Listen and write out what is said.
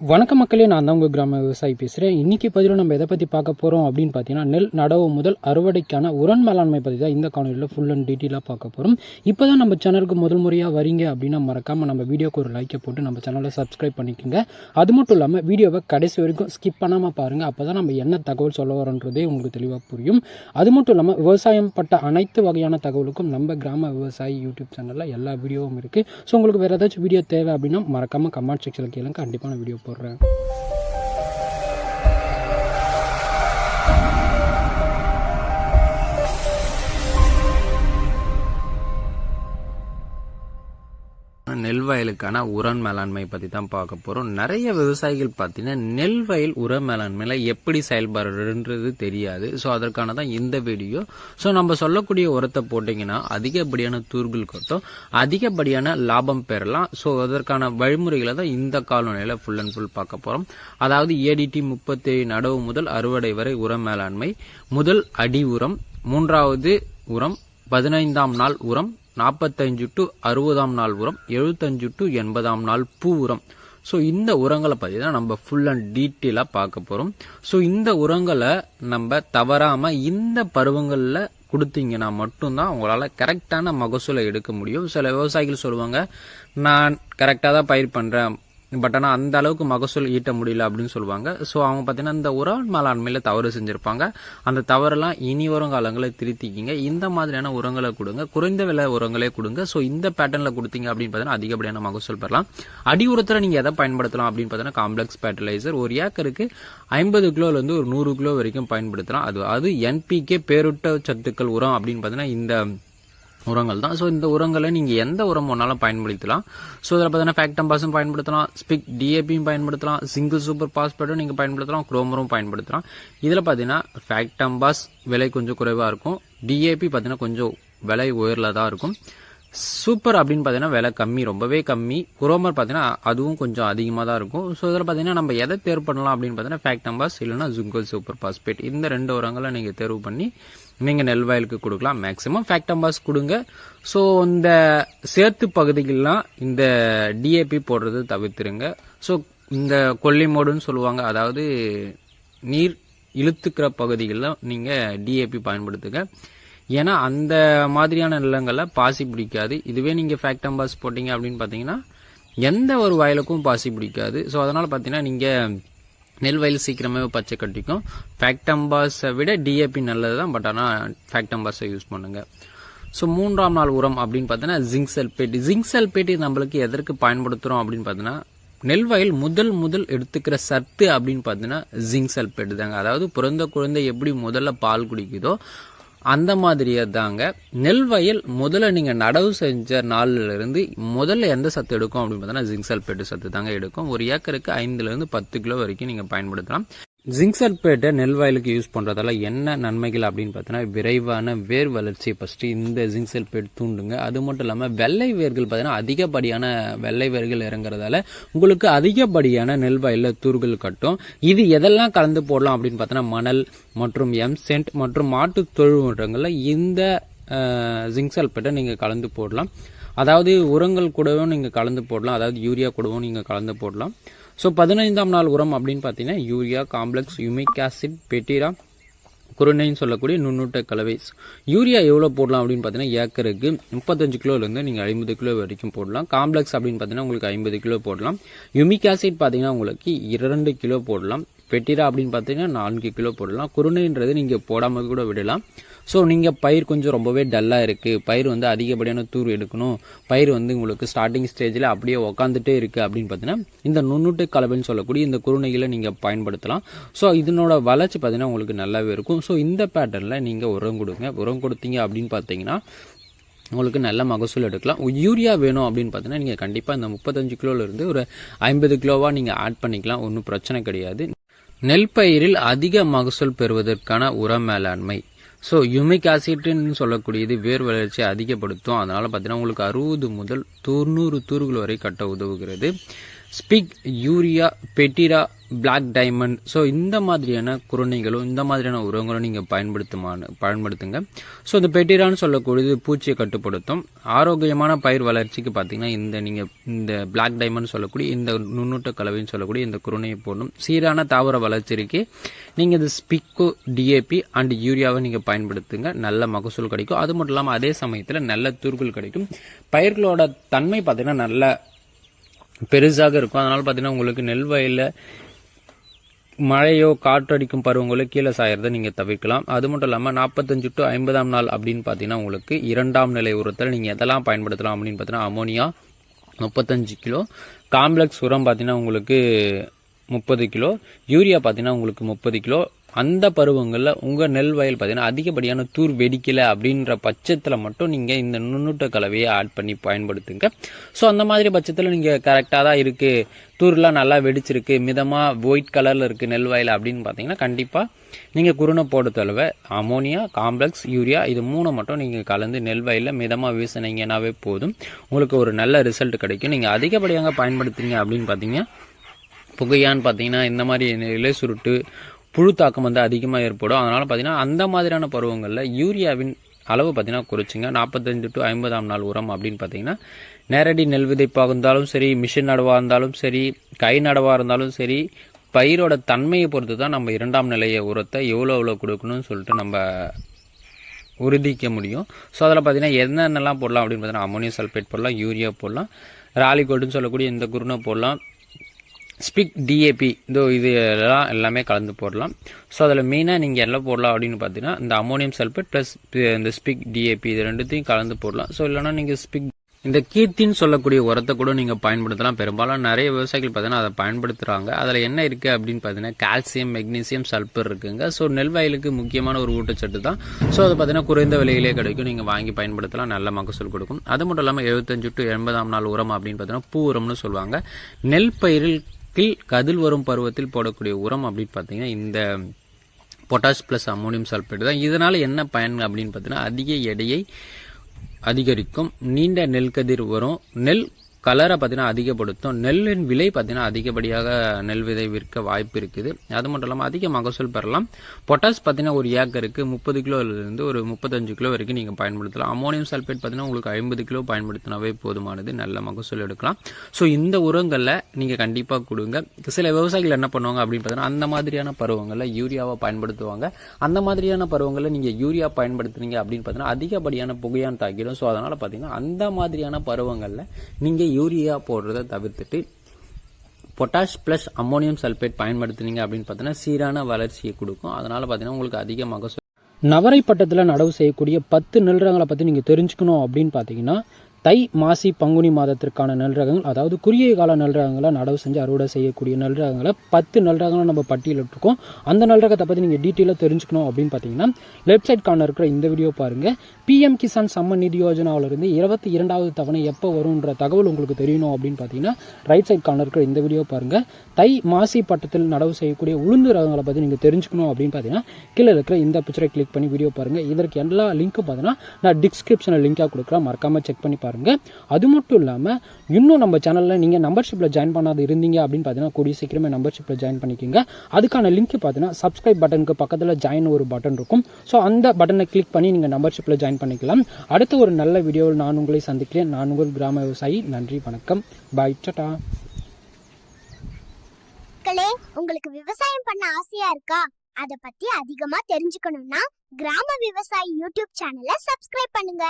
வணக்க மக்களே, நான் தான் உங்கள் கிராம விவசாயி பேசுகிறேன். இன்றைக்கி பதிவில் நம்ம எதை பற்றி பார்க்க போகிறோம் அப்படின்னு பார்த்தீங்கன்னா, நெல் நடவு முதல் அறுவடைக்கான உரம் மேலாண்மை பற்றி தான் இந்த காணொலியில் ஃபுல் அண்ட் டீட்டெயிலாக பார்க்க போகிறோம். இப்போ தான் நம்ம சேனலுக்கு முதல் முறையாக வரீங்க அப்படின்னா மறக்காமல் நம்ம வீடியோக்கு ஒரு லைக்கை போட்டு நம்ம சேனலை சப்ஸ்கிரைப் பண்ணிக்கோங்க. அது மட்டும் இல்லாமல் வீடியோவை கடைசி வரைக்கும் ஸ்கிப் பண்ணாமல் பாருங்கள். அப்போ தான் நம்ம என்ன தகவல் சொல்ல வரோன்றதே உங்களுக்கு தெளிவாக புரியும். அது மட்டும் இல்லாமல் விவசாயம் பட்ட அனைத்து வகையான தகவலுக்கும் நம்ம கிராம விவசாயி யூடியூப் சேனலில் எல்லா வீடியோவும் இருக்குது. ஸோ உங்களுக்கு வேறு ஏதாச்சும் வீடியோ தேவை அப்படின்னா மறக்காமல் கமெண்ட் செக்ஷனில் கேளுங்க. கண்டிப்பாக நான் வீடியோ போடுறேன். நெல் வயலுக்கான உரம் மேலாண்மை பற்றி தான் பார்க்க போகிறோம். நிறைய விவசாயிகள் பார்த்தீங்கன்னா நெல் வயல் உர மேலாண்மையில் எப்படி செயல்படுறதுன்றது தெரியாது. ஸோ அதற்கான தான் இந்த வீடியோ. ஸோ நம்ம சொல்லக்கூடிய உரத்தை போட்டிங்கன்னா அதிகப்படியான தூர்கள் கொட்டும், அதிகப்படியான லாபம் பெறலாம். ஸோ அதற்கான வழிமுறைகளை தான் இந்த காலநிலையில் ஃபுல் அண்ட் ஃபுல் பார்க்க போகிறோம். அதாவது ஏடிடி 37 நடவு முதல் அறுவடை வரை உர மேலாண்மை. முதல் அடி உரம், மூன்றாவது உரம், 15ஆம் நாள் உரம், 45 to 60ஆம் நாள் உரம், 75 to 80ஆம் நாள் பூ உரம். ஸோ இந்த உரங்களை பற்றி தான் நம்ம ஃபுல் அண்ட் டீட்டெயிலாக பார்க்க போகிறோம். ஸோ இந்த உரங்களை நம்ம தவறாமல் இந்த பருவங்களில் கொடுத்தீங்கன்னா மட்டும்தான் உங்களால் கரெக்டான மகசூலை எடுக்க முடியும். சில விவசாயிகள் சொல்லுவாங்க, நான் கரெக்டாக தான் பயிர் பண்ணுறேன், பட் ஆனால் அந்த அளவுக்கு மகசூல் ஈட்ட முடியல அப்படின்னு சொல்லுவாங்க. ஸோ அவங்க பார்த்தீங்கன்னா இந்த உர மேலாண்மையில் தவறு செஞ்சுருப்பாங்க. அந்த தவறெல்லாம் இனி வரும் காலங்களில் திருத்திக்கிங்க. இந்த மாதிரியான உரங்களை கொடுங்க, குறைந்த விலை உரங்களே கொடுங்க. ஸோ இந்த பேட்டர்னில் கொடுத்தீங்க அப்படின்னு பார்த்தீங்கன்னா அதிகப்படியான மகசூல் பெறலாம். அடி உரத்தில் நீங்கள் எதை பயன்படுத்தலாம் அப்படின்னு பார்த்தீங்கன்னா காம்ப்ளெக்ஸ் ஃபெர்டிலைசர் ஒரு ஏக்கருக்கு 50 கிலோலேருந்து ஒரு 100 கிலோ வரைக்கும் பயன்படுத்தலாம். அது NPK பேரூட்ட சத்துக்கள் உரம் அப்படின்னு பார்த்தீங்கன்னா இந்த உரங்கள் தான். ஸோ இந்த உரங்களை நீங்கள் எந்த உரம் ஒன்றாலும் பயன்படுத்தலாம். ஸோ இதில் பார்த்தீங்கன்னா ஃபேக்டம்பாஸும் பயன்படுத்தலாம், ஸ்பிக் DAPயும் பயன்படுத்தலாம், சிங்கிள் சூப்பர் பாஸ்பேட்டும் நீங்கள் பயன்படுத்தலாம், குரோமரும் பயன்படுத்தலாம். இதில் பார்த்தீங்கன்னா ஃபேக்டம்பாஸ் விலை கொஞ்சம் குறைவாக இருக்கும், DAP பார்த்தீங்கன்னா கொஞ்சம் விலை உயரில் தான் இருக்கும், சூப்பர் அப்படின்னு பார்த்தீங்கன்னா விலை கம்மி, ரொம்பவே கம்மி. குரோமர் பார்த்தீங்கன்னா அதுவும் கொஞ்சம் அதிகமாக தான் இருக்கும். ஸோ இதில் பார்த்தீங்கன்னா நம்ம எதை தேர்வு பண்ணலாம் அப்படின்னு பார்த்தீங்கன்னா ஃபேக்டம்பாஸ் இல்லைன்னா ஜிங்கல் சூப்பர் பாஸ்பேட், இந்த 2 உரங்களை நீங்கள் தேர்வு பண்ணி நீங்கள் நெல் வயலுக்கு கொடுக்கலாம். மேக்ஸிமம் ஃபேக்டம்பாஸ் கொடுங்க. ஸோ இந்த சேர்த்து பகுதிகள்லாம் இந்த DAP போடுறது தவிர்த்துருங்க. ஸோ இந்த கொல்லி மோடுன்னு சொல்லுவாங்க, அதாவது நீர் இழுத்துக்கிற பகுதிகளில் நீங்கள் DAP பயன்படுத்துங்க. ஏன்னா அந்த மாதிரியான நிலங்களில் பாசி பிடிக்காது. இதுவே நீங்கள் ஃபேக்டம்பாஸ் போட்டிங்க அப்படின்னு பார்த்தீங்கன்னா எந்த ஒரு வயலுக்கும் பாசி பிடிக்காது. ஸோ அதனால் பார்த்தீங்கன்னா நீங்கள் நெல் வயல் சீக்கிரமே பச்சை கட்டிக்கும். ஃபேக்டம்பாஸை விட DAP நல்லது தான், பட் ஆனால் ஃபேக்டம்பாஸை யூஸ் பண்ணுங்க. ஸோ 3ஆம் நாள் உரம் அப்படின்னு பார்த்தீங்கன்னா ஜிங்க் சல்பேட். ஜிங்க் சல்பேட் நம்மளுக்கு எதற்கு பயன்படுத்துகிறோம் அப்படின்னு பார்த்தீங்கன்னா நெல் வயல் முதல் எடுத்துக்கிற சத்து அப்படின்னு பார்த்தீங்கன்னா ஜிங்க் சல்பேட் தாங்க. அதாவது பிறந்த குழந்தை எப்படி முதல்ல பால் குடிக்குதோ அந்த மாதிரியே தாங்க நெல் வயல் முதல்ல நீங்கள் நடவு செஞ்ச நாள்ல இருந்து முதல்ல எந்த சத்து எடுக்கும் அப்படின்னு பார்த்தீங்கன்னா ஜிங்க் சல்பேட் சத்து தாங்க எடுக்கும். ஒரு ஏக்கருக்கு 5லேருந்து 10 கிலோ வரைக்கும் நீங்கள் பயன்படுத்தலாம். ஜிங்க் சல்பேட்டை நெல் வயலுக்கு யூஸ் பண்ணுறதால என்ன நன்மைகள் அப்படின்னு பார்த்தீங்கன்னா விரைவான வேர் வளர்ச்சியை ஃபஸ்ட்டு இந்த ஜிங்க் சல்பேட் தூண்டுங்க. அது மட்டும் இல்லாமல் வெள்ளை வேர்கள் பார்த்தீங்கன்னா அதிகப்படியான வெள்ளை வேர்கள் இறங்குறதால உங்களுக்கு அதிகப்படியான நெல் வயலில் தூர்கள் கட்டும். இது எதெல்லாம் கலந்து போடலாம் அப்படின்னு பார்த்தீங்கன்னா மணல் மற்றும் எம்சென்ட் மற்றும் மாட்டு தொழு உரங்களில் இந்த ஜிங்க் சல்பேட்டை நீங்கள் கலந்து போடலாம். அதாவது உரங்கள் கூடவும் நீங்கள் கலந்து போடலாம், அதாவது யூரியா கூடவும் நீங்கள் கலந்து போடலாம். ஸோ 15ஆம் நாள் உரம் அப்படின்னு பார்த்தீங்கன்னா யூரியா, காம்ப்ளெக்ஸ், யூமிக் ஆசிட், பெட்டிரா, குருணைன்னு சொல்லக்கூடிய நுண்ணூட்ட கலவை. யூரியா எவ்வளோ போடலாம் அப்படின்னு பார்த்தீங்கன்னா ஏக்கருக்கு 35 கிலோலேருந்து நீங்கள் 50 கிலோ வரைக்கும் போடலாம். காம்ப்ளெக்ஸ் அப்படின்னு பார்த்தீங்கன்னா உங்களுக்கு 50 கிலோ போடலாம். யூமிக் ஆசிட் பார்த்தீங்கன்னா உங்களுக்கு 2 கிலோ போடலாம். பெட்டிரா அப்படின்னு பார்த்தீங்கன்னா 4 கிலோ போடலாம். குருணைன்றது நீங்கள் போடாமல் கூட விடலாம். ஸோ நீங்கள் பயிர் கொஞ்சம் ரொம்பவே டல்லாக இருக்குது, பயிர் வந்து அதிகப்படியான தூர் எடுக்கணும், பயிர் வந்து உங்களுக்கு ஸ்டார்டிங் ஸ்டேஜில் அப்படியே உக்காந்துட்டே இருக்குது அப்படின்னு பார்த்தீங்கன்னா இந்த நுண்ணூட்ட கலவைன்னு சொல்லக்கூடிய இந்த குருணைகளை நீங்கள் பயன்படுத்தலாம். ஸோ இதனோட வளர்ச்சி பார்த்தீங்கன்னா உங்களுக்கு நல்லாவே இருக்கும். ஸோ இந்த பேட்டர்னில் நீங்கள் உரம் கொடுங்க. உரம் கொடுத்தீங்க அப்படின்னு பார்த்தீங்கன்னா உங்களுக்கு நல்ல மகசூல் எடுக்கலாம். யூரியா வேணும் அப்படின்னு பார்த்தீங்கன்னா நீங்கள் கண்டிப்பாக இந்த 35 கிலோலேருந்து ஒரு 50 கிலோவாக நீங்கள் ஆட் பண்ணிக்கலாம், ஒன்றும் பிரச்சனை கிடையாது. நெல் பயிரில் அதிக மகசூல் பெறுவதற்கான உர மேலாண்மை. ஸோ யூமிக் ஆசிட்னு சொல்லக்கூடியது வேர் வளர்ச்சியை அதிகப்படுத்தும். அதனால் பார்த்தீங்கன்னா உங்களுக்கு 60 முதல் 90 தூர்கள் வரை கட்ட உதவுகிறது. ஸ்பிக், யூரியா, பெட்டிரா, பிளாக் டைமண்ட். ஸோ இந்த மாதிரியான குருணைகளும் இந்த மாதிரியான உரங்களும் நீங்கள் பயன்படுத்துங்க. ஸோ இந்த பெட்டிரான்னு சொல்லக்கூடியது பூச்சியை கட்டுப்படுத்தும். ஆரோக்கியமான பயிர் வளர்ச்சிக்கு பார்த்தீங்கன்னா நீங்கள் இந்த பிளாக் டைமண்ட் சொல்லக்கூடிய இந்த நுண்ணூட்ட கலவைன்னு சொல்லக்கூடிய இந்த குருணையை போடணும். சீரான தாவர வளர்ச்சிக்கு நீங்கள் இந்த ஸ்பிக்கு, டிஏபி அண்ட் யூரியாவை நீங்கள் பயன்படுத்துங்க. நல்ல மகசூல் கிடைக்கும். அது மட்டும் இல்லாமல் அதே சமயத்தில் நல்ல தூர்கள் கிடைக்கும். பயிர்களோட தன்மை பார்த்தீங்கன்னா நல்ல பெருசாக இருக்கும். அதனால பார்த்தீங்கன்னா உங்களுக்கு நெல் வயலில் மழையோ காற்றடிக்கும் பருவங்களோ கீழே சாயறதை நீங்கள் தவிர்க்கலாம். அது மட்டும் இல்லாமல் 45 to 50ஆம் நாள் அப்படின்னு பார்த்தீங்கன்னா உங்களுக்கு 2ஆம் நிலை உரத்தில் நீங்கள் எதெல்லாம் பயன்படுத்தலாம் அப்படின்னு பார்த்தீங்கன்னா அமோனியா 35 கிலோ, காம்ப்ளெக்ஸ் உரம் பார்த்தீங்கன்னா உங்களுக்கு 30 கிலோ, யூரியா பார்த்தீங்கன்னா உங்களுக்கு 30 கிலோ. அந்த பருவங்களில் உங்கள் நெல் வயல் பார்த்தீங்கன்னா அதிகப்படியான தூர் வெடிக்கலை அப்படின்ற பட்சத்தில் மட்டும் நீங்கள் இந்த நுண்ணூட்ட கலவையை ஆட் பண்ணி பயன்படுத்துங்க. ஸோ அந்த மாதிரி பட்சத்தில் நீங்கள் கரெக்டாக தான் இருக்குது, தூர்லாம் நல்லா வெடிச்சிருக்கு, மிதமாக ஒயிட் கலரில் இருக்குது நெல் வயல் அப்படின்னு பார்த்தீங்கன்னா கண்டிப்பாக நீங்கள் குருணை போட தேவை. அமோனியா, காம்ப்ளெக்ஸ், யூரியா இது 3 மட்டும் நீங்கள் கலந்து நெல் வயலில் மிதமாக வீசினீங்கன்னாவே போதும், உங்களுக்கு ஒரு நல்ல ரிசல்ட் கிடைக்கும். நீங்கள் அதிகப்படியாக பயன்படுத்துங்க அப்படின்னு பார்த்தீங்கன்னா புகையான்னு பார்த்தீங்கன்னா இந்த மாதிரி இலை சுருட்டு, புழு தாக்கம் அதிகமாக ஏற்படும். அதனால் பார்த்தீங்கன்னா அந்த மாதிரியான பருவங்களில் யூரியாவின் அளவு பார்த்தீங்கன்னா குறைச்சிங்க. 45 to 50ஆம் நாள் உரம் அப்படின்னு பார்த்தீங்கன்னா நேரடி நெல் விதைப்பாக இருந்தாலும் சரி, மிஷின் நடவாக இருந்தாலும் சரி, கை நடவாக இருந்தாலும் சரி, பயிரோட தன்மையை பொறுத்து தான் நம்ம 2ஆம் நிலைய உரத்தை எவ்வளோ கொடுக்கணும்னு சொல்லிட்டு நம்ம உறுதிக்க முடியும். ஸோ அதில் பார்த்தீங்கன்னா என்னென்னலாம் போடலாம் அப்படின்னு பார்த்தீங்கன்னா அமோனியம் சல்ஃபேட் போடலாம், யூரியா போடலாம், ராலிகோல்டுன்னு சொல்லக்கூடிய இந்த குருணை போடலாம், ஸ்பிக், டிஏபி இது எல்லாமே கலந்து போடலாம். ஸோ அதில் மெயினாக நீங்கள் எல்லாம் போடலாம் அப்படின்னு பார்த்தீங்கன்னா இந்த அமோனியம் சல்ஃபேட் ப்ளஸ் இந்த ஸ்பிக், டிஏபி இது ரெண்டுத்தையும் கலந்து போடலாம். ஸோ இல்லைனா நீங்கள் ஸ்பிக், இந்த கீர்த்தின்னு சொல்லக்கூடிய உரத்தை கூட நீங்கள் பயன்படுத்தலாம். பெரும்பாலும் நிறைய விவசாயிகள் பார்த்தீங்கன்னா அதை பயன்படுத்துகிறாங்க. அதில் என்ன இருக்குது அப்படின்னு பார்த்தீங்கன்னா கால்சியம், மெக்னீசியம், சல்பர் இருக்குங்க. ஸோ நெல் வயலுக்கு முக்கியமான ஒரு ஊட்டச்சத்து தான். ஸோ அது பார்த்தீங்கன்னா குறைந்த விலையிலே கிடைக்கும், நீங்கள் வாங்கி பயன்படுத்தலாம், நல்ல மகசூல் கொடுக்கும். அது மட்டும் இல்லாமல் 75 to 80ஆம் நாள் உரம் அப்படின்னு பார்த்தீங்கன்னா பூ உரம்னு சொல்லுவாங்க. நெல் பயிரில் கதில் வரும் பருவத்தில் போடக்கூடிய உரம் அப்படின்னு பார்த்தீங்கன்னா இந்த பொட்டாஷ் பிளஸ் அமோனியம் சல்பேட் தான். இதனால என்ன பயன் அப்படின்னு பார்த்தீங்கன்னா அதிக எடையை அதிகரிக்கும், நீண்ட நெல் கதிர் வரும், நெல் கலரை பார்த்தீங்கன்னா அதிகப்படுத்தும், நெல்லின் விலை பார்த்தீங்கன்னா அதிகப்படியாக நெல் விதை விற்க வாய்ப்பு இருக்குது. அது மட்டும் இல்லாமல் அதிக மகசூல் பெறலாம். பொட்டாஷ் பார்த்தீங்கன்னா ஒரு ஏக்கருக்கு 30 கிலோலேருந்து ஒரு 35 கிலோ வரைக்கும் நீங்கள் பயன்படுத்தலாம். அமோனியம் சல்பேட் பார்த்தீங்கன்னா உங்களுக்கு 50 கிலோ பயன்படுத்தினாவே போதுமானது, நல்ல மகசூல் எடுக்கலாம். ஸோ இந்த உரங்களில் நீங்கள் கண்டிப்பாக கொடுங்க. சில விவசாயிகள் என்ன பண்ணுவாங்க அப்படின்னு பார்த்தீங்கன்னா அந்த மாதிரியான பருவங்களில் யூரியாவை பயன்படுத்துவாங்க. அந்த மாதிரியான பருவங்களில் நீங்கள் யூரியா பயன்படுத்துனீங்க அப்படின்னு பார்த்தீங்கன்னா அதிகப்படியான புகையான் தாக்கிடும். ஸோ அதனால் பார்த்தீங்கன்னா அந்த மாதிரியான பருவங்களில் நீங்கள் யூரியா போடுறதை தவிர்த்துட்டு பொட்டாஷ் பிளஸ் அமோனியம் சல்பேட் பயன்படுத்துனீங்க அப்படின்னு பார்த்தீங்கன்னா சீரான வளர்ச்சியை கொடுக்கும். அதனால பார்த்தீங்கன்னா உங்களுக்கு அதிக மகசூல். நவரை பட்டத்தில் நடவு செய்யக்கூடிய 10 நெல் ரகங்களை பற்றி நீங்கள் தெரிஞ்சுக்கணும் அப்படின்னு பார்த்தீங்கன்னா தை, மாசி, பங்குனி மாதத்திற்கான நெல் ரகங்கள், அதாவது குறுகிய கால நெல் ரகங்களை நடவு செஞ்சு அறுவடை செய்யக்கூடிய நெல் ரகங்களை 10 நெல் ரகங்களை நம்ம பட்டியலிட்டிருக்கோம். அந்த நெல் ரகத்தை பற்றி நீங்கள் டீட்டெயிலாக தெரிஞ்சுக்கணும் அப்படின்னு பார்த்தீங்கன்னா லெஃப்ட் சைட் கார்னர் இருக்கிற இந்த வீடியோ பாருங்கள். பிஎம் கிசான் சம்மன் நிதி யோஜனாவிலிருந்து 22வது தவணை எப்போ வரும்ன்ற தகவல் உங்களுக்கு தெரியணும் அப்படின்னு பார்த்தீங்கன்னா ரைட் சைட் கார்னர் இருக்கிற இந்த வீடியோ பாருங்கள். தை, மாசி பட்டத்தில் நடவு செய்யக்கூடிய உளுந்து ரகங்களை பற்றி நீங்கள் தெரிஞ்சுக்கணும் அப்படின்னு பார்த்தீங்கன்னா கீழே இருக்கிற இந்த பிக்சரை கிளிக் பண்ணி வீடியோ பாருங்கள். இதற்கு எல்லா லிங்க்கும் பார்த்தீங்கன்னா நான் டிஸ்கிரிப்ஷனில் லிங்காக கொடுக்குறேன், மறக்காமல் செக் பண்ணி பாருங்கள். அது மட்டும் இல்லாமல் இன்னும் நம்ம சேனலில் நீங்கள் மெம்பர்ஷிப்பில் ஜாயின் பண்ணாத இருந்தீங்க அப்படின்னு பார்த்தீங்கன்னா கூடிய சீக்கிரமே மெம்பர்ஷிப்பில் ஜாயின் பண்ணிக்கோங்க. அதுக்கான லிங்க் பார்த்தீங்கன்னா சப்ஸ்கிரைப் பட்டனுக்கு பக்கத்தில் ஜாயின் ஒரு பட்டன் இருக்கும். ஸோ அந்த பட்டனை கிளிக் பண்ணி நீங்கள் மெம்பர்ஷிப்பில் ஜாயின் பண்ணிக்கலாம். அடுத்த ஒரு நல்ல வீடியோவில் நான் உங்களை சந்திக்கிறேன். நான் உங்கள் கிராம விவசாயி. நன்றி, வணக்கம், பாய், டாடா. உங்களுக்கு விவசாயம் பண்ண ஆசையா இருக்கா? அத பத்தி அதிகமா தெரிஞ்சுக்கணும்னா கிராம விவசாயி யூடியூப் சேனலை சப்ஸ்கிரைப் பண்ணுங்க.